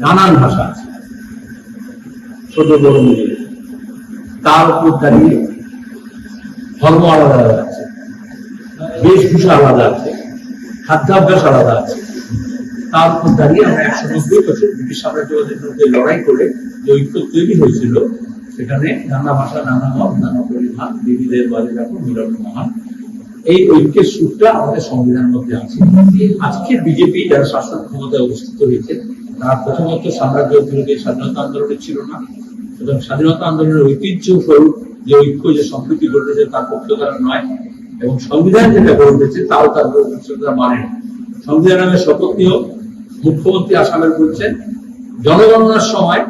নানান ভাষা আছে, ছোট বড় মিলিয়ে। তার উপর দাঁড়িয়ে ধর্ম আলাদা আলাদা আছে, বেশভূষা আলাদা আছে, খাদ্যাভ্যাস আলাদা আছে। তার উপর দাঁড়িয়ে আমরা 190 বছর ব্রিটিশ সাম্রাজ্যবাদের মধ্যে লড়াই করে যে ঐক্য তৈরি হয়েছিল, সেখানে নানা ভাষা, নানা মত, নানা পরিধান, বিবিধের বাজে যখন মিলন মহান, এই ঐক্যের সূত্রটা আমাদের সংবিধানের মধ্যে আছে। আজকে বিজেপি যারা শাসন ক্ষমতায় অবস্থিত হয়েছে, তারা প্রথমত সাম্রাজ্য বিরোধী স্বাধীনতা আন্দোলনে ছিল না। সুতরাং স্বাধীনতা আন্দোলনের ঐতিহ্য স্বরূপ যে ঐক্য, যে সম্প্রীতি ঘটেছে তার পক্ষে তারা নয়, এবং সংবিধান যেটা গড়ে উঠেছে তাও তার মানে না। সংবিধান নামে শপথ নিয়েও মুখ্যমন্ত্রী আসামের বলছেন, জনগণনার সময়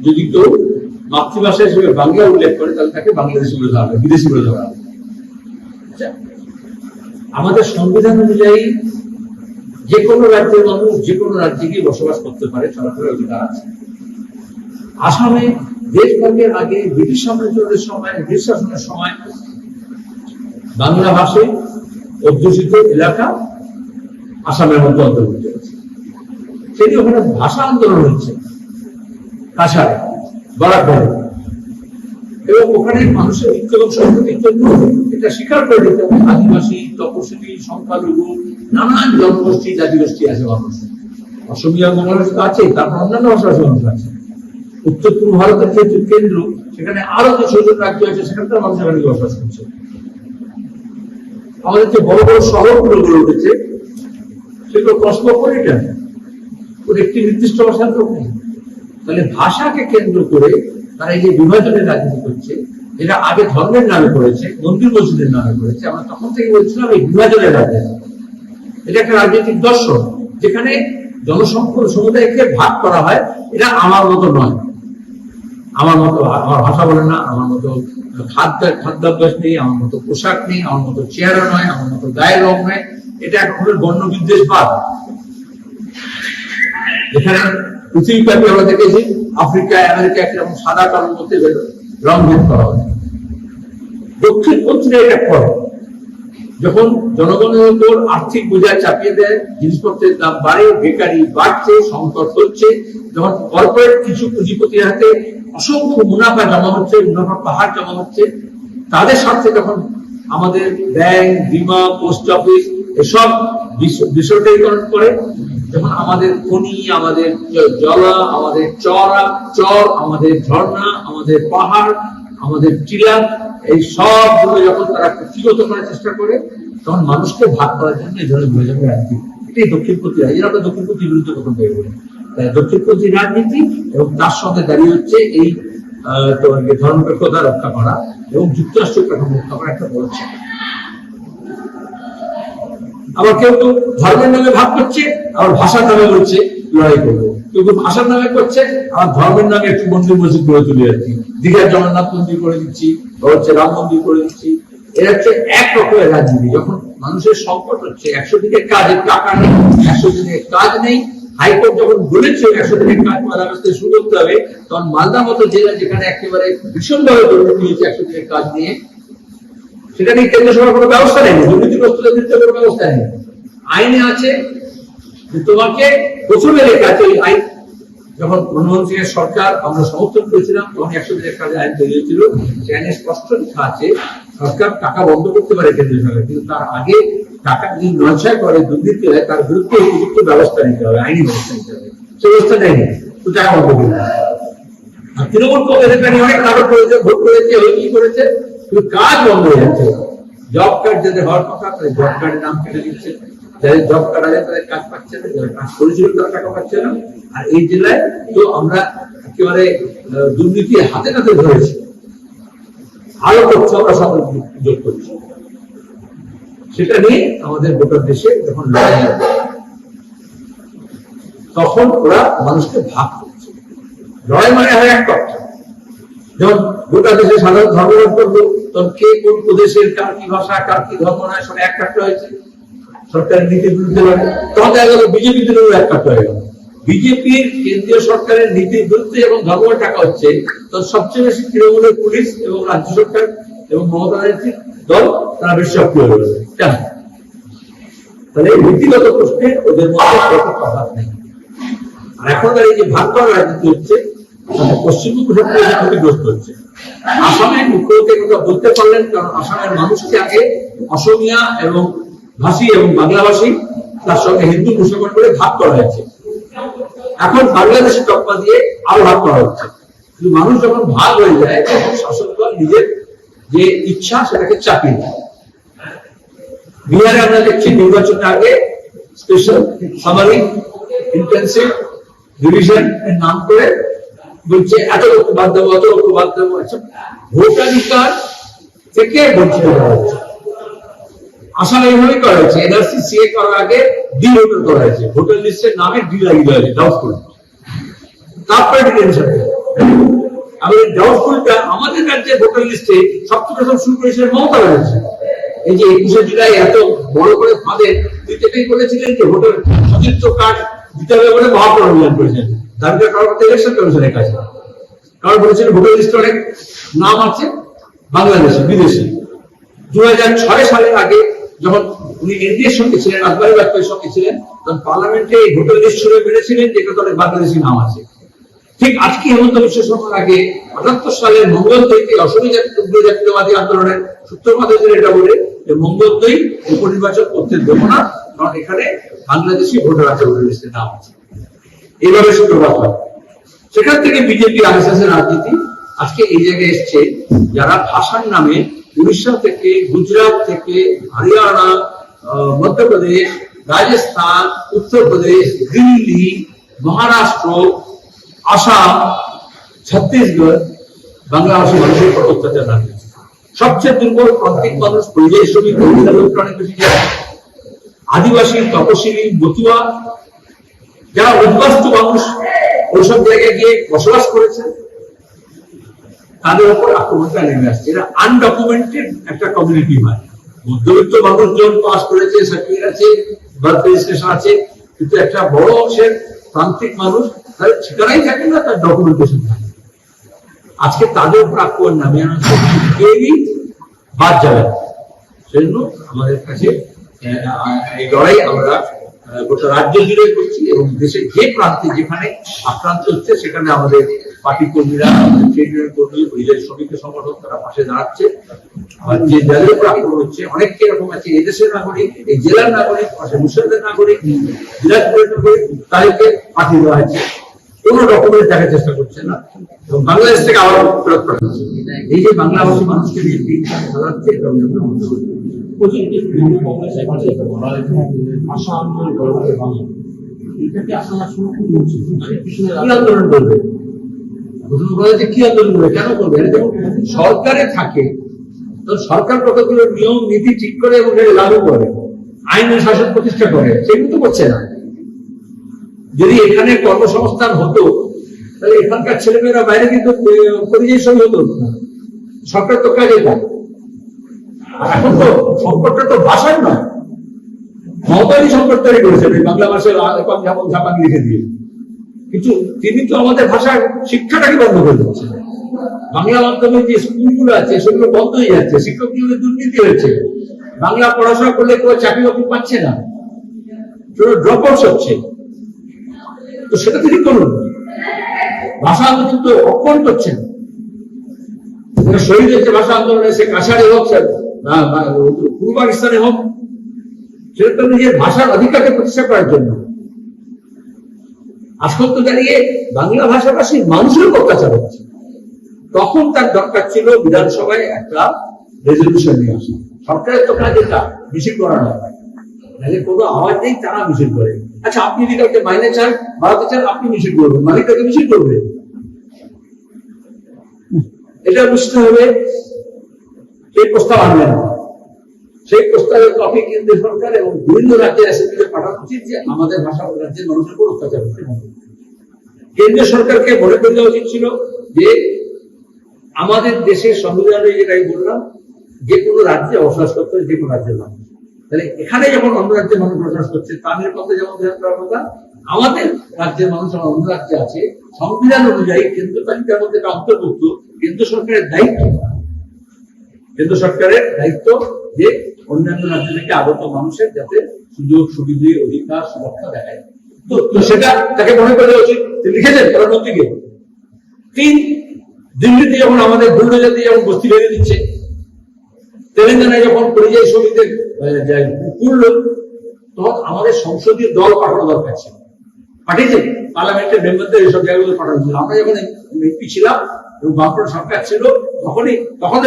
যদি কেউ মাতৃভাষা হিসেবে বাংলা উল্লেখ করে তাহলে তাকে বাংলাদেশি বলে ধরা হবে, বিদেশি বলে ধরা হবে। আমাদের সংবিধান অনুযায়ী যে কোনো রাজ্যের মানুষ যে কোনো রাজ্যে গিয়ে বসবাস করতে পারে, চলাফেরার অধিকার আছে। আসামে দেশভাগের আগে ব্রিটিশ সাম্রাজ্যের সময়, ব্রিটিশ শাসনের সময় বাংলা ভাষায় অধ্যুষিত এলাকা আসামের মধ্যে অন্তর্ভুক্ত হয়েছে। সেটি ওখানে ভাষা আন্দোলন হচ্ছে কাছাড়ে, বরাকভেলে, এবং ওখানে মানুষের ঐক্য এবং সংস্কৃতির জন্য এটা স্বীকার করে দিতে হবে। আদিবাসী, তপশিলি, সংখ্যালঘু, নানান জনগোষ্ঠী, জাতিগোষ্ঠী আছে মানুষ। অসমীয়া মানুষ তো আছে, তারপর অন্যান্য ভাষাভাষী মানুষ আছে। উত্তর পূর্ব ভারতের যেহেতু কেন্দ্র, সেখানে আরো যে 6জন রাজ্য আছে, সেখানকার মানুষ এখানে বসবাস করছে। আমাদের যে বড় বড় শহরগুলো গড়ে উঠেছে, সেগুলো কসমোপলিটন, ওর একটি নির্দিষ্ট ভাষার লোক নেই। তাহলে ভাষাকে কেন্দ্র করে তারা এই যে বিভাজনের রাজনীতি করছে, এটা আগে ধর্মের নামে করেছে, মন্দির মসজিদের নামে করেছে। আমরা তখন থেকে বলছিলাম এই বিভাজনের রাজনীতি, এটা একটা রাজনৈতিক দর্শন, যেখানে জনসংখ্যা সমুদায়কে ভাগ করা হয়। এটা আমার মতো নয়, আমার মতো আমার ভাষা বলে না, আমার মতো খাদ্যাভ্যাস নেই, আমার মতো পোশাক নেই, আমার মতো চেহারা নয়, আমার মতো গায়ের রং নয়। এটা এক রকমের বর্ণ বিদ্বেষবাদ, যেখানে পৃথিবীব্যাপী আমরা দেখেছি আফ্রিকায়, আমেরিকায় একরকম সাদা কালোর মধ্যে রং ভেদ করা হয়। দক্ষিণপন্থীরা এটা করে, যখন জনগণের উপর আর্থিক বোঝা চাপিয়ে দেয়, জিনিসপত্রের দাম বাড়ে, বেকারি বাড়ছে, সংকট হচ্ছে, যখন কর্পোরেট কিছু পুঁজিপতির হাতে অসংখ্য মুনাফা জমা হচ্ছে, মুনাফা পাহাড় জমা হচ্ছে, তাদের সাথে যখন আমাদের ব্যাংক, বীমা, পোস্ট অফিস এসব বেসরকারীকরণ করে, যখন আমাদের খনি, আমাদের জলা, আমাদের চর, আমাদের ঝর্ণা, আমাদের পাহাড়, আমাদের টিলা, এই সবগুলো যখন তারা কুক্ষিগত করার চেষ্টা করে, তখন মানুষকে ভাগ করার জন্য এই ধরনের বিভাজনের রাজনীতি, এটাই দক্ষিণপন্থী রাজনীতি। আমরা দক্ষিণপন্থীর বিরুদ্ধে প্রথম থেকে বলি, দক্ষিণপন্থী রাজনীতি, এবং তার সঙ্গে দাঁড়িয়ে হচ্ছে এই ধর্মনিরপেক্ষতা রক্ষা করা এবং যুক্তরাষ্ট্রের কাঠামো রক্ষা করা একটা বড় চ্যালেঞ্জ। আবার কেউ কেউ ধর্মের নামে ভাগ করছে, আবার ভাষার নামে বলছে লড়াই করবো। কেউ কেউ ভাষার নামে করছে, আবার ধর্মের নামে একটু মন্দির মসজিদ গড়ে তুলে যাচ্ছি, দীঘার জগন্নাথ মন্দির করে দিচ্ছি, হচ্ছে রাম মন্দির করে দিচ্ছি। এর হচ্ছে এক রকমের রাজনীতি। যখন মানুষের সংকট হচ্ছে, 100 দিনের কাজের টাকা নেই, 100 দিনের কাজ নেই, হাইকোর্ট যখন বলেছে 100 দিনের কাজ রাস্তা শুরু করতে হবে, তখন মালদা মতো জেলা, যেখানে একেবারে ভীষণভাবে দুর্নীতি হয়েছে 100 দিনের কাজ নিয়ে, সেখানে কেন্দ্র সরকার কোনো ব্যবস্থা নেই, দুর্নীতিগ্রস্তদের বিরুদ্ধে কোনো ব্যবস্থা নেই। আইনে আছে যে তোমাকে প্রথমে লেখা আছে, ওই আইন যখন মনমোহন সিং এর সরকার আমরা সমর্থন করেছিলাম, তখন 100 দিনের কাজে আইন তৈরি হয়েছিল। সেখানে স্পষ্ট লেখা আছে সরকার টাকা বন্ধ করতে পারে কেন্দ্রীয় সরকার, কিন্তু তার আগে টাকা যদি নয়ছয় করে, দুর্নীতি হয়, তার বিরুদ্ধে উপযুক্ত ব্যবস্থা নিতে হবে, আইনি ব্যবস্থা নিতে হবে। সে ব্যবস্থা নেয়নি, তো টাকা বন্ধ করবে। আর তৃণমূল কংগ্রেস অনেক নাটক করেছে, ভোট করেছে, কি করেছে, কিন্তু কাজ বন্ধ হয়ে যাচ্ছে। জব কার্ড যাদের হওয়ার কথা, তাদের জব কার্ডের নাম কেটে দিচ্ছে, যাদের জব কার্ড আছে তাদের কাজ পাচ্ছে না, যারা কাজ করেছিল তারা টাকা পাচ্ছে না। আর এই জেলায় তো আমরা একেবারে দুর্নীতি হাতে নাতে ধরেছি, আরো তথ্য আমরা সকল যোগ করছি। সেটা নিয়ে আমাদের গোটা দেশে যখন লড়াই হবে, তখন ওরা মানুষকে ভাগ করছে। লড়াই মানে হয় এক কথা, যখন গোটা দেশে সাধারণ ধর্ম করলো, তখন কে কোন প্রদেশের কার কি ভাষা, কার কি ধর্ম নয়, সব এক কাট্টা হয়েছে সরকারের নীতির বিরুদ্ধে লড়ে। তখন দেখা গেল বিজেপির জন্য এক কাট্টা হয়ে গেল। বিজেপির কেন্দ্রীয় সরকারের নীতির বিরুদ্ধে এবং ধর্মের টাকা হচ্ছে, তখন সবচেয়ে বেশি তৃণমূলের পুলিশ এবং রাজ্য সরকার এবং মমতা ব্যানার্জির দল তারা বেশি সক্রিয় হয়ে গেছে। তাহলে নীতিগত প্রশ্নে ওদের মধ্যে কোনো তফাৎ নেই। আর এখন এই যে ভাগ করার রাজনীতি হচ্ছে, পশ্চিমবঙ্গ ক্ষতিগ্রস্ত হচ্ছে। আসামের মুখ্যমন্ত্রী কথা বলতে পারলেন, কারণ আসামের মানুষকে আগে অসমীয়া এবং ভাষী এবং বাংলাভাষী তার সঙ্গে হিন্দু মুসলমান করে ভাগ করা হয়েছে। এখন বাংলাদেশি তকমা দিয়ে আরো ভাগ করা হচ্ছে। কিন্তু মানুষ যখন ভাগ হয়ে যায় তখন শাসক দল নিজের যে ইচ্ছা সেটাকে চাপিয়ে দেয়। বিহারে আমরা দেখছি নির্বাচনের আগে স্পেশাল সামারি ইন্টেন্সিভ ডিভিশন এর নাম করে বলছে এত লোক বাদ দেবো, অত লোক বাদ দেবো। আচ্ছা, ভোটাধিকার থেকে বঞ্চিত করা হচ্ছে। আসামে এইভাবেই করা হয়েছে। এনআরসি সিএ করার আগে ডি ভোটার করা হয়েছে, ভোটার লিস্টের নামে ডি লাগিয়ে দেওয়া হয়েছে ডাউটফুল, তারপরে ডিটেনশন। আমাদের ডাউটফুলটা আমাদের রাজ্যের ভোটার লিস্টে সবচেয়ে প্রথম শুরু করেছিলেন মমতা ব্যানার্জি। এই যে 21শে জুলাই এত বড় করে ফাঁদে এটাই বলেছিলেন যে ভোটার সচিত্র কার্ড দিতে হবে বলে মহাপ্রণ অভিযান করেছেন। দাবিটা করার কথা ইলেকশন কমিশনের কাছে, কারণ বলেছিলেন ভোটার লিস্টে অনেক নাম আছে বাংলাদেশি বিদেশি। 2006 সালের আগে যখন উনি এনডিএর সঙ্গে ছিলেন, রাজবাড়ী বাজপেয়ীর সঙ্গে ছিলেন, তখন পার্লামেন্টে এই ভোটার লিস্ট ছুড়ে মেরেছিলেন যে এটাতে অনেক বাংলাদেশি নাম আছে। ঠিক আজকে হেমন্ত বিশ্ব শর্মার আগে 78 সালের মঙ্গলদৈতে অসমী জাতীয়তাবাদী আন্দোলনের সূত্রপাত এটা বলে যে মঙ্গলদৈ উপনির্বাচন করতে দেব না, কারণ এখানে বাংলাদেশি ভোটার আছে, ভোটার লিস্টের নাম আছে। এইভাবে সূত্রপাত হয়। সেখান থেকে বিজেপি আরএসএস এর রাজনীতি আজকে এই জায়গায় এসছে, যারা ভাষার নামে উড়িষ্যা থেকে, গুজরাট থেকে, হরিয়ানা, মধ্যপ্রদেশ, রাজস্থান, উত্তরপ্রদেশ, দিল্লি, মহারাষ্ট্র, আসাম, ছত্তিশগড় বাংলাভাষী মানুষের উপর অত্যাচার চালাচ্ছে। সবচেয়ে দুর্বল প্রান্তিক মানুষ, পরিযায়ী শ্রমিক, অনেক বেশি যায়। আদিবাসী, তপশিলি, মতুয়া, যারা উদ্বাস্তু মানুষ ওইসব জায়গায় গিয়ে বসবাস করেছে, তাদের উপর আক্রমণটা নেমে আসছে। এরা আনডকুমেন্টেড একটা কমিউনিটি হয়। মধ্যবিত্ত মানুষজন পাস করেছে, সার্টিফিকেট আছে, বার্থ রেজিস্ট্রেশন আছে, কিন্তু একটা বড় অংশের প্রান্তিক মানুষ তার ঠিকানাই থাকে না, তার ডকুমেন্টেশন থাকে। আজকে তাদের উপর আক্রমণ নামে আনছে, কেউই বাদ যাবে না। সেজন্য আমাদের কাছে এই লড়াই আমরা গোটা রাজ্য জুড়ে করছি, এবং দেশের যে প্রান্তে যেখানে আক্রান্ত হচ্ছে সেখানে আমাদের পার্টি কর্মীরা, ট্রেড ইউনিয়ন কর্মী, পরিযায়ী শ্রমিকের সংগঠন তারা পাশে দাঁড়াচ্ছে। আর যে যাদের উপর আক্রমণ হচ্ছে, অনেক এরকম আছে এদেশের নাগরিক, এই জেলার নাগরিক, পাশে মুর্শিদাবাদের নাগরিক, দিনাজপুরের নাগরিক, তাদেরকে পাঠিয়ে দেওয়া হয়েছে। কোন ডকুমেন্ট দেখার চেষ্টা করছে না, এবং বাংলাদেশ থেকে আবার ফেরত পাঠাচ্ছে। এই যে বাংলাভাষী মানুষকে নিয়ে চালাচ্ছে, এটা আন্দোলন করবে, কি আন্দোলন করবে, কেন করবে? সরকারে থাকে তো সরকার কতগুলো নিয়ম নীতি ঠিক করে এবং লাগু করে, আইন ও শাসন প্রতিষ্ঠা করে, সেগুলো তো করছে না। যদি এখানে কর্মসংস্থান হতো তাহলে এখানকার ছেলেমেয়েরা বাইরে কিন্তু পরিযায়ী শ্রমিক হতো না, সরকার তো কাজে পায়। এখন তো সংকটটা তো ভাষার নয়, মমতারই সংকট তৈরি করেছেন বাংলা ভাষায় ঝাপান লিখে দিয়ে। কিন্তু তিনি তো আমাদের ভাষার শিক্ষাটাকে বন্ধ করে দিচ্ছেন। বাংলা মাধ্যমে যে স্কুলগুলো আছে সেগুলো বন্ধ হয়ে যাচ্ছে, শিক্ষক নিয়োগে দুর্নীতি হয়েছে, বাংলা পড়াশোনা করলে কেউ চাকরি বাকরি পাচ্ছে না, ড্রপ আউট হচ্ছে। তো সেটা তিনি করুন, ভাষা আন্দোলন তো অক্ষণ করছেন। শহীদ হচ্ছে ভাষা আন্দোলনে, সে কাছাড়ে হোক, পূর্ব পাকিস্তানে হোক, সেটা তো নিজের ভাষার অধিকারকে প্রতিষ্ঠা করার জন্য। আজকাল তো দাঁড়িয়ে বাংলা ভাষাভাষী মানুষের অত্যাচার হচ্ছে। তখন তার দরকার ছিল বিধানসভায় একটা রেজলিউশন নিয়ে আসা। সরকারের তো কাজ এটা, মিছিল করানো হয়, কোনো আওয়াজ নেই, তারা মিছিল করে। আচ্ছা, আপনি যদি কাউকে মাইনে চান, বাড়াতে চান, আপনি মিছিল করবেন, মালিক তাকে মিছিল করবে। এটা বুঝতে হবে। সেই প্রস্তাব আনলেন না, সেই প্রস্তাবের কপি কেন্দ্রীয় সরকার এবং বিভিন্ন রাজ্যের অ্যাসেম্বলিতে পাঠানো উচিত যে আমাদের ভাষা রাজ্যের মানুষের উপর অত্যাচার হচ্ছে। কেন্দ্রীয় সরকারকে মনে করে দেওয়া উচিত ছিল যে আমাদের দেশের সংবিধানে যেটাই বললাম, যে কোনো রাজ্যে বসবাস করতে হবে, যে কোনো রাজ্যের মানুষ। তাহলে এখানে যখন অন্য রাজ্যের মানুষ বসবাস করছে, তাদের পথে যেমন ধ্যান করার কথা, আমাদের রাজ্যের মানুষ আমার অন্য রাজ্যে আছে, সংবিধান অনুযায়ী কেন্দ্র তালিকার মধ্যে অন্তর্ভুক্ত। কেন্দ্র সরকারের দায়িত্ব, কেন্দ্র সরকারের দায়িত্ব যে অন্যান্য রাজ্য থেকে আগত মানুষের যাতে সুযোগ সুবিধা অধিকার সুরক্ষা দেয়। তো সেটা তাকে মনে করা উচিত। তিনি লিখেছেন প্রধানমন্ত্রীকে। 3, দিল্লিতে যখন আমাদের বুলডোজার দিয়ে যখন বস্তি ভেঙে দিচ্ছে, তেলেঙ্গানায় যখন পরিযায়ী শ্রমিকদের পুরলো, তখন আমাদের সংসদীয় দল পাঠানো দরকার ছিল, পাঠিয়েছে পার্লামেন্টের মেম্বারদের এইসব জায়গাগুলো পাঠানো ছিল। আমরা যখন এমপি ছিলাম এবং বামফ্রন্ট সরকার ছিল, তখন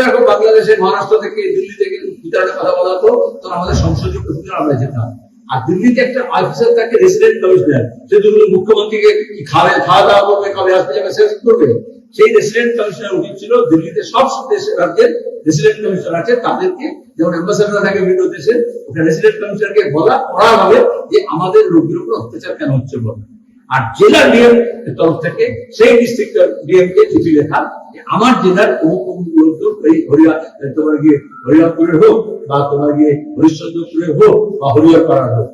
এখন বাংলাদেশের মহারাষ্ট্র থেকে, দিল্লি থেকে বিতরণের কথা বলা হতো, তখন আমাদের সংসদীয় প্রতিনিধি আমরা যেতাম। আর দিল্লিতে একটা অফিসার থাকে রেসিডেন্ট কমিশনার, সে যদি মুখ্যমন্ত্রীকে কি খাওয়া দাওয়া করবে, কবে আসবে, যাবে, সে করবে। সেই রেসিডেন্ট কমিশনার উচিত ছিল দিল্লিতে সব দেশের রাজ্যের রেসিডেন্ট কমিশনার আছে, তাদেরকে যেমন অ্যাম্বাসেডার থাকে বিভিন্ন দেশে, ওটা রেসিডেন্ট কমিশনারকে করা হবে যে আমাদের রোগীর উপর অত্যাচার কেন হচ্ছে বলে। আর জেলা ডিএম তরফ থেকে সেই ডিস্ট্রিক্ট ডিএম কে চিঠি লেখা যে আমার জেলার এই তোমার গিয়ে হরিরামপুরের হোক বা তোমার গিয়ে হরিশ্চন্দ্রপুরের হোক বা হরিয়ারপাড়ার হোক,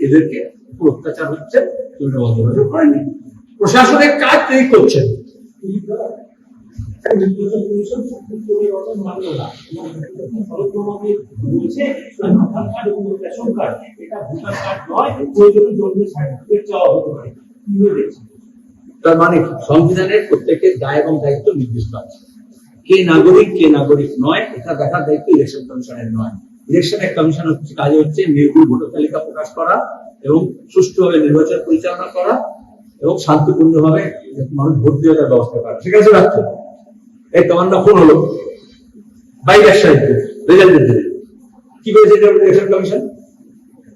এদেরকে উপর অত্যাচার হচ্ছে, তুমি বন্ধ করেনি। প্রশাসনের কাজ তিনি করছেন। তার মানে সংবিধানের প্রত্যেকের দায় এবং দায়িত্ব নির্দিষ্ট আছে। কে নাগরিক নয়, এটা দেখার দায়িত্ব ইলেকশন কমিশনের নয়। ইলেকশন কমিশন কাজ হচ্ছে নির্ভুল ভোটার তালিকা প্রকাশ করা এবং সুষ্ঠুভাবে নির্বাচন পরিচালনা করা এবং শান্তিপূর্ণভাবে মানুষ ভোট দিয়ে তার ব্যবস্থা করা। ঠিক আছে, রাখছে এই তোমার ফোন হলো 22 তারিখে রেজাল্টের দিনে কি করেছে ইলেকশন কমিশন?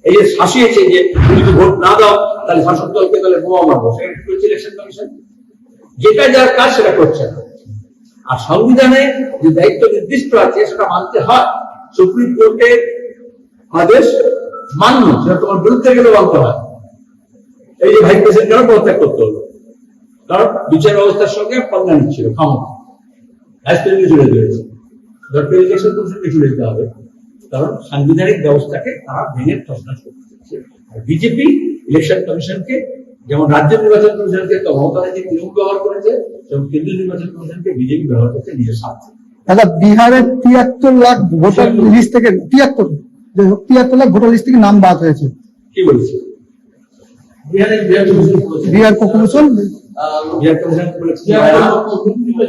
এই যে শাসিয়েছে যে তুমি যদি ভোট না দাও তাহলে শাসক দলকে তাহলে বোমা মারবো, সেটা কি করেছে ইলেকশন কমিশন? যেটা যার কাজ সেটা করছে না। আর সংবিধানে যে দায়িত্ব নির্দিষ্ট আছে সেটা মানতে হয়। সুপ্রিম কোর্টের আদেশ মান্য, সেটা তোমার বিরুদ্ধে গেলে মানতে হয়। এই যে ভাইস প্রেসিডেন্ট কেন পদত্যাগ করতে হলো? কারণ বিচার ব্যবস্থার সঙ্গে পাল্লা নিচ্ছিল ক্ষমতা, ভাইস প্রেসিডেন্ট চলে দিয়েছে, ডক্টর ইলেকশন কমিশনকে চলে যেতে হবে, কারণ সাংবিধানিক ব্যবস্থাকে তারা ভেঙে তছনছ করতে। বিজেপি ইলেকশন কমিশনকে যেমন রাজ্য নির্বাচন কমিশনকে মমতা ব্যানার্জি নিয়ম ব্যবহার করেছে, এবং কেন্দ্রীয় নির্বাচন কমিশনকে বিজেপি ব্যবহার করছে নিজের স্বার্থে। দাদা, বিহারের 73 লাখ ভোটার লিস্ট থেকে 73 লাখ ভোটার লিস্ট থেকে নাম বাদ হয়েছে। কি বলছে বিহার কমিশন?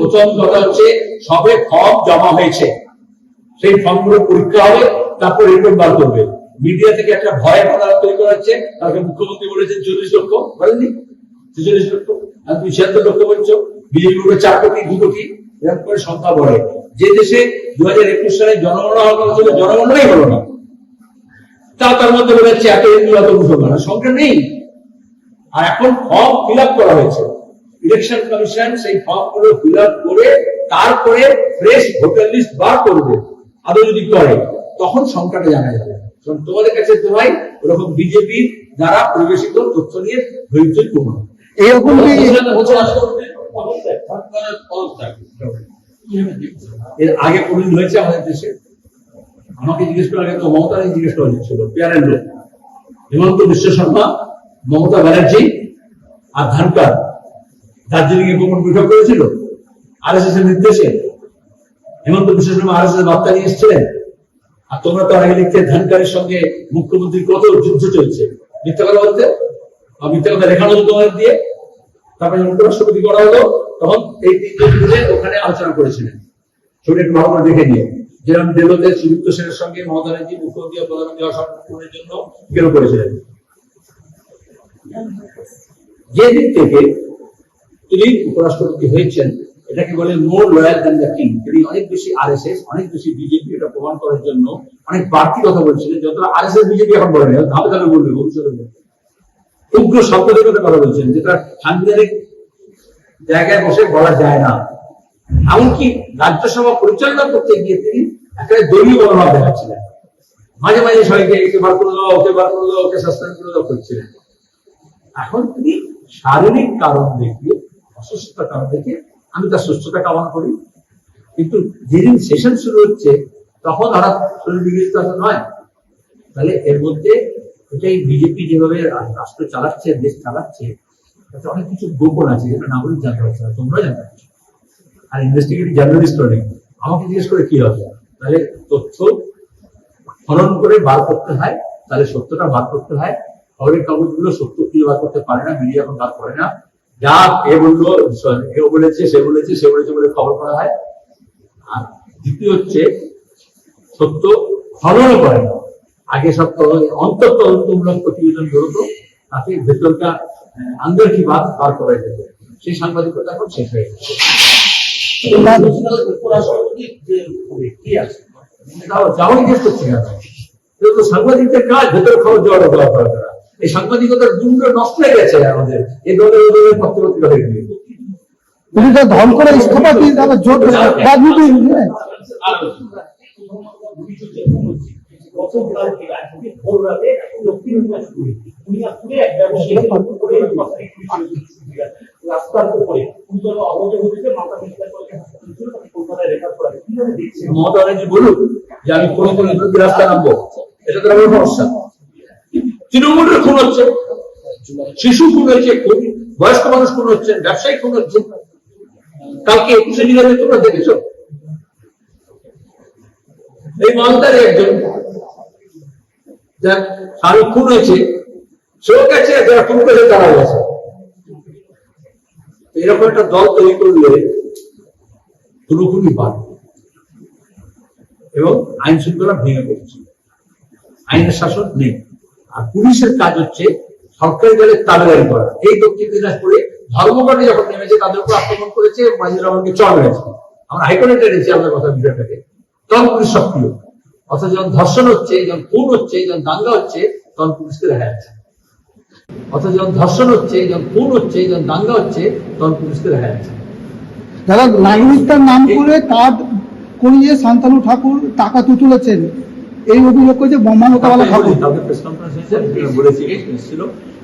প্রথম কথা হচ্ছে সবে ফর্ম জমা হয়েছে, সেই ফর্মগুলো পরীক্ষা হবে, তারপর রিপোর্ট বার করবে। মিডিয়া থেকে একটা ভয়ের কথা তৈরি করা হচ্ছে। তাকে মুখ্যমন্ত্রী বলেছেন 40 লক্ষ, বলেননি 46 লক্ষ, আর তুমি 76 লক্ষ বলছো। বিজেপি বলে 4 কোটি 2 কোটি, এরকম করে সংখ্যা বলে। যে দেশে 2021 সালে জনগণনা হওয়ার কথা ছিল, জনগণনাই হলো না, তার মধ্যে বলে যাচ্ছে এত হিন্দু এত মুসলমান, সংখ্যা নেই। আর এখন ফর্ম ফিল আপ করা হয়েছে, ইলেকশন কমিশন সেই ফর্ম গুলো ফিল আপ করে তারপরে ফ্রেশ ভোটার লিস্ট বার করবে। আদৌ যদি করে তখন সংখ্যাটা জানা যাবে। তোমাদের কাছে তো ভাই ওরকম বিজেপি দ্বারা পরিবেশিত তথ্য নিয়ে ধৈর্য করবো না। এরকম এর আগে কোনদিন হয়েছে আমাদের দেশে? আমাকে জিজ্ঞেস করা আগে তো মমতা জিজ্ঞেস করা হচ্ছিল, পেয়ারের লোক হিমন্ত বিশ্ব শর্মা, মমতা ব্যানার্জি আর ধানকার দার্জিলিং এ গোপন বৈঠক করেছিল আরএসএস এর নির্দেশে। হিমন্ত বিশ্ব শর্মা আরএসএস এর বার্তা নিয়ে এসেছিলেন। আর তোমরা তো আগে লিখতে ধানকারের সঙ্গে মুখ্যমন্ত্রীর কত যুদ্ধ চলছে, মিথ্যা কথা বলতে, আর মিথ্যা কথা লেখানো হতো তোমাদের দিয়ে। তারপরে যখন উপরাষ্ট্রপতি করা হলো তখন এই 3 জন ওখানে আলোচনা করেছিলেন, ছবি একটু ভালো করে দেখে নিয়ে, যেরকম দিল্লিতে সুদীপ্ত সেনের সঙ্গে মমতা ব্যানার্জি মুখ্যমন্ত্রী ও প্রধানমন্ত্রী অসম্পূর্ণের জন্য কেন করেছিলেন। যে দিক থেকে তিনি উপরাষ্ট্রপতি হয়েছেন, এটাকে বলে মোর লয়াল দ্যান দ্য কিং। তিনি অনেক বেশি আরএসএস, অনেক বেশি বিজেপি, এটা প্রমাণ করার জন্য অনেক বাড়তি কথা বলছিলেন, যতটা আরএসএস বিজেপি এখন বলে না, ধাপে ধাপে বলবে, ভবিষ্যতে বলবে। উগ্র শব্দের কথা বলছেন, যেটা সাংবিধানিক জায়গায় বসে বলা যায় না। এমনকি রাজ্যসভা পরিচালনা করতে গিয়ে তিনি একটা দলীয় মনোভাব দেখাচ্ছিলেন, মাঝে মাঝে সবাইকে একে বার করে দেওয়া, ওকে বার করে দেওয়া, ওকে সাসপেন্ড করে দেওয়া করছিলেন। এখন তিনি শারীরিক কারণ দেখিয়ে, অসুস্থতার কারণ দেখিয়ে, আমি তার সুস্থতা কামনা করি, কিন্তু যেদিন সেশন শুরু হচ্ছে তখন হঠাৎ শরীর বিগড়িত নয়। তাহলে এর মধ্যে এটাই বিজেপি যেভাবে রাষ্ট্র চালাচ্ছে, দেশ চালাচ্ছে, তাতে অনেক কিছু গোপন আছে যেটা নাগরিক জানতে পারছে না, তোমরা জানতে পারছো। আর ইনভেস্টিগেটিভ জার্নালিস্ট অনেক, আমাকে জিজ্ঞেস করে কি হবে? তাহলে তথ্য খনন করে বার করতে হয়, তাহলে সত্যটা বার করতে হয়, খবরের কাগজগুলো সত্য খুঁজে বার করতে পারে না, মিডিয়া এখন কাজ করে না। যা এ বললো, এও বলেছে, সে বলেছে, সে বলেছে বলে খবর করা হয়। আর দ্বিতীয় হচ্ছে সত্য খবরও করে না। আগে সব অন্তর্তদন্তমূলক প্রতিবেদন বেরোতো, তাতে ভেতরকার আন্দর কি বাদ বার করা যেত। সেই সাংবাদিকতা এখন শেষ হয়ে গেছে। যাওয়াই জিজ্ঞেস করছি না, সাংবাদিকদের কাজ ভেতর খবর দেওয়া করা। এই সাংবাদিকতার গুণগুলো নষ্ট হয়ে গেছে আমাদের এই দলের পত্রপত্রিকা হয়ে গিয়ে। ধন করে ইস্তফা দিয়ে তারা জোট রাজনীতি মমতা ব্যানার্জি বলুক যে আমি কোনো রাস্তা নামবো, এটা তো আমার সমস্যা। তৃণমূলের খুন হচ্ছে, শিশু খুন হচ্ছে, বয়স্ক মানুষ খুন হচ্ছে, ব্যবসায়ী খুন হচ্ছে। কালকে 21শে জুলাই তোমরা দেখেছ, এই মালদারে একজন যার স্বামী খুন হয়েছে, সেও গেছে, যারা খুন করেছে তারা গেছে। এরকম একটা দল তৈরি করলে খুনোখুনি বাড়বে এবং আইন শৃঙ্খলা ভেঙে পড়ছে, আইনের শাসন নেই। আর পুলিশের কাজ হচ্ছে সরকারি দলের তাবেদারি করা। এই দক্ষিণ দিনাজপুরে ধর্মঘটে যখন নেমেছে তাদের উপর আক্রমণ করেছে, মাজিদুর রহমানকে চড় মেরেছে। আমরা হাইকোর্টে এনেছি আমরা কথা বিষয়টাকে, তখন পুলিশ সক্রিয়। অর্থাৎ যখন ধর্ষণ হচ্ছে, যখন খুন হচ্ছে, যখন দাঙ্গা হচ্ছে, তখন পুলিশকে দেখা যাচ্ছে। অর্থাৎ যখন ধর্ষণ হচ্ছে, যখন খুন হচ্ছে, যখন দাঙ্গা হচ্ছে, তখন পুলিশকে দেখা যাচ্ছে। যারা নাগরিকতার নাম করে কার্ড করিয়ে শান্তনু ঠাকুর টাকা তুলেছেন, এই অভিযোগ করেছে মমতাওয়ালা ঠাকুর। প্রেস কনফারেন্স হয়েছে, বলেছে এসেছিল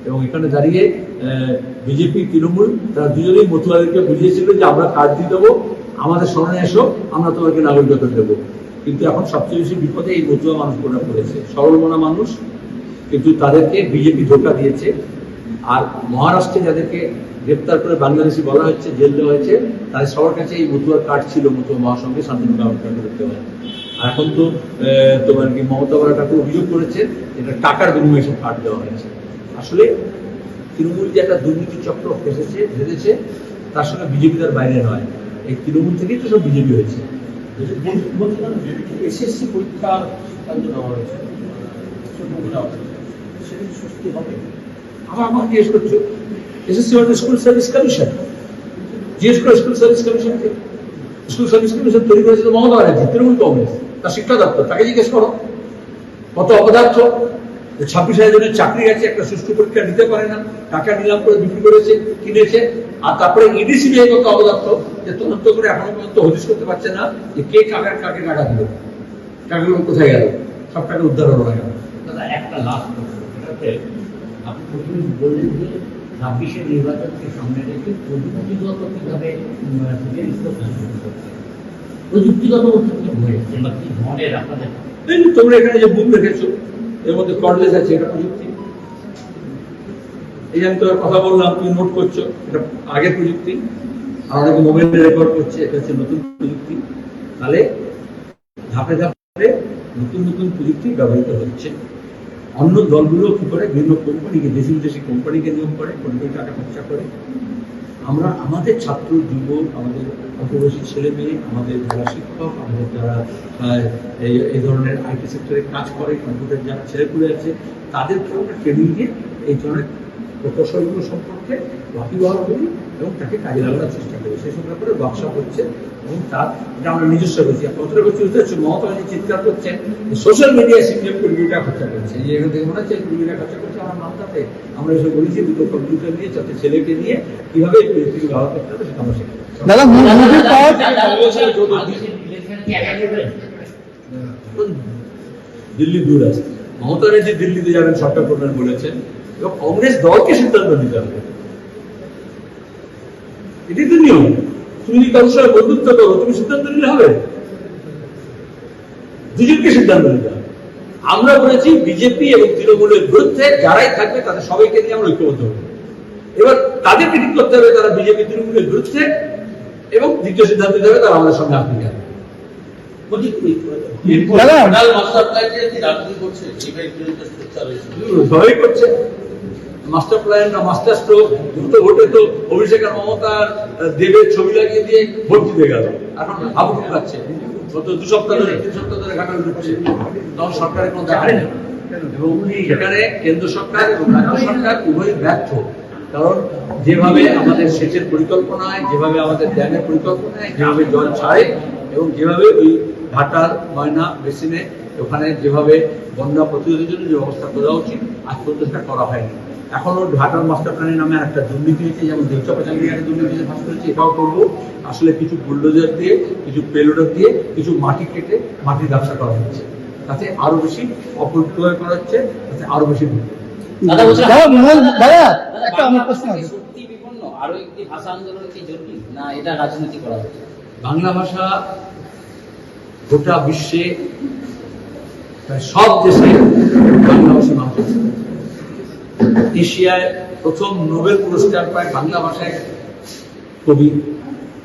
এবং এখানে দাঁড়িয়ে বিজেপি তৃণমূল তারা দুজনেই মতুয়াদেরকে বুঝিয়েছিল যে আমরা কার্ড দিয়ে দেবো, আমাদের স্মরণে এসো, আমরা তোমাকে নাগরিকতা দেবো। কিন্তু এখন সবচেয়ে বেশি বিপদে এই মতুয়া মানুষগুলো পড়েছে, সরল মনা মানুষ, কিন্তু তাদেরকে বিজেপি ধোঁকা দিয়েছে। আর মহারাষ্ট্রে যাদেরকে গ্রেপ্তার করে বাংলাদেশি বলা হচ্ছে, জেল দেওয়া হয়েছে, তাদের সবার কাছে এই মতুয়ার কার্ড ছিল, মতুয়া মহাসংঘে শান্তনু ঠাকুর করতে হয়। আর এখন তো তোমার কি মমতা ঠাকুর অভিযোগ করেছে এটা টাকার বিনিময়ে সব কার্ড দেওয়া হয়েছে। আসলে তৃণমূল যে একটা দুর্নীতি চক্র ভেবেছে, তার সঙ্গে বিজেপি তার বাইরে নয়, এই তৃণমূল থেকেই তো সব বিজেপি হয়েছে। এসএসসি পরীক্ষার আমার জিজ্ঞেস করছো, এসএসসি মানে স্কুল সার্ভিস কমিশন, জিজ্ঞেস করো স্কুল সার্ভিস কমিশনকে। স্কুল সার্ভিস কমিশন তৈরি করেছিল মমতা ব্যানার্জি, তৃণমূল কংগ্রেস, তার শিক্ষা দপ্তর, তাকে জিজ্ঞেস করো কত অপদার্থ। 26,000 জনের চাকরি গেছে, একটা সুষ্ঠু পরীক্ষা নিতে পারে না, টাকা নিলাম করে বিক্রি করেছে, কিনেছে। আর তারপরে ইডিসি কত অপদার্থ যে তদন্ত করে এখনো পর্যন্ত হদিশ করতে পারছে না যে কে কাকে টাকা দিল, টাকাগুলো কোথায় গেল, সব টাকা উদ্ধার হলো না কেন। দাদা একটা লাস্ট আপনি প্রথমে বললেন যে 26-এর নির্বাচনকে সামনে রেখে প্রযুক্তিগত কিভাবে প্রযুক্তিগত হয়েছে বা কি ধরনের আপনাদের তোমরা এখানে যে বুক রেখেছো এর মধ্যে কর্ডলেস আছে, এটা প্রযুক্তি। এই আমি তোমার কথা বললাম, তুমি নোট করছো, এটা আগের প্রযুক্তি। আর অনেকে মোবাইলে রেকর্ড করছে, এটা হচ্ছে নতুন প্রযুক্তি। তাহলে ধাপে ধাপে নতুন নতুন প্রযুক্তি ব্যবহৃত হচ্ছে। অন্য দলগুলো কি করে, বিভিন্ন কোম্পানিকে, দেশি বিদেশি কোম্পানিকে নিয়োগ করে, কোটি কোটি টাকা খরচা করে। আমরা আমাদের ছাত্র যুবক, আমাদের অল্পবয়সী ছেলে মেয়ে, আমাদের যারা শিক্ষক, আমাদের যারা এই ধরনের আইটি সেক্টরে কাজ করে, কম্পিউটার যারা ছেলেপুলে আছে, তাদেরকে আমরা ট্রেনিং দিয়ে এই ধরনের প্রকৌশলগুলো সম্পর্কে ওয়াকিবহাল করি এবং তাকে কাজে লাগানোর চেষ্টা করি। সেসব ব্যাপারে ওয়ার্কশপ হচ্ছে এবং তার এটা আমরা নিজস্ব করছি। কতটা করছি বুঝতে পারছি, মমতা ব্যানার্জি চিৎকার করছেন সোশ্যাল মিডিয়ায় সিপিএম কোটি কোটি টাকা খরচা করছে, এই এখান থেকে মনে হচ্ছে কোটি কোটি টাকা খরচা করছে আমার মামলাতে। আমরা এসব বলেছি দুটো কম্পিউটার নিয়ে যাতে ছেলেকে নিয়ে কিভাবে পরিস্থিতি ব্যবহার করতে হবে সেটা আমরা শেখাবো। দাদা দিল্লি দূর আছে, মমতা ব্যানার্জি দিল্লিতে যাবেন সরকার প্রধান বলেছেন এবং কংগ্রেস দলকে সিদ্ধান্ত নিতে হবে, এটাই তো নিয়ম। তুমি যদি কারোর সঙ্গে বন্ধুত্ব করো, তুমি সিদ্ধান্ত নিলে হবে, দুজনকে সিদ্ধান্ত নিতে হবে। আমরা বলেছি বিজেপি এবং তৃণমূলের বিরুদ্ধে যারাই থাকবে তাদের সবাইকে নিয়ে আমরা ঐক্যবদ্ধ হবো। এবার তাদেরকে ঠিক করতে হবে তারা বিজেপি তৃণমূলের বিরুদ্ধে, এবং দ্বিতীয় সিদ্ধান্ত দেবে তারা আমাদের সঙ্গে আপনি যাবে। সবাই করছে, মাস্টার প্ল্যান না মাস্টার স্ট্রোক, দুটো ভোটে তো অভিষেক আর মমতার দেবের ছবি লাগিয়ে দিয়ে ভোট দিতে গেল, এখন ভাবুক পাচ্ছে গত 2 সপ্তাহ ধরে 3 সপ্তাহ ধরে ঘাটাল ঢুকছে, তখন সরকারের কোনো দেখা নেই। এবং সেখানে কেন্দ্র সরকার এবং রাজ্য সরকার উভয়ই ব্যর্থ, কারণ যেভাবে আমাদের সেচের পরিকল্পনায়, যেভাবে আমাদের ড্যামের পরিকল্পনায়, যেভাবে জল ছাড়ে এবং যেভাবে ওই ঘাটাল ময়না বেসিনে ওখানে যেভাবে বন্যা প্রতিরোধের জন্য যে ব্যবস্থা করা উচিত আজ পর্যন্ত সেটা করা হয়নি। এখনো ঘাটাল মাস্টার প্ল্যানের নামে একটা দুর্নীতি হয়েছে, যেমন দেউচা-পাচামিয়ার দুর্নীতি যে ফাঁস করেছে, এটাও করবো। আসলে কিছু বুলডোজার দিয়ে, কিছু পেলোডার দিয়ে, কিছু মাটি কেটে মাটির ব্যবসা করা হচ্ছে, তাতে আরো বেশি অপব্যয় করা হচ্ছে, তাতে আরো বেশি দাদা বলছেন, দাদা একটা আমার প্রশ্ন বাংলা ভাষা কি আছে। সত্যি বিপন্ন? আরো একটি ভাষা আন্দোলন কি জরুরি, না এটা রাজনীতি করা হচ্ছে? বাংলা ভাষা গোটা বিশ্বে প্রায় সব দেশে বাংলাভাষী মানুষ আছে। এশিয়ায় প্রথম নোবেল পুরস্কার পায় বাংলা ভাষায় কবি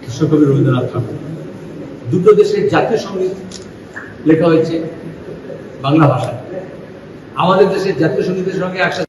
বিশ্বকবি রবীন্দ্রনাথ ঠাকুর। দুটো দেশের জাতীয় সঙ্গীত লেখা হয়েছে বাংলা ভাষায়। আমাদের দেশের জাতীয় সঙ্গীতের সঙ্গে একসাথে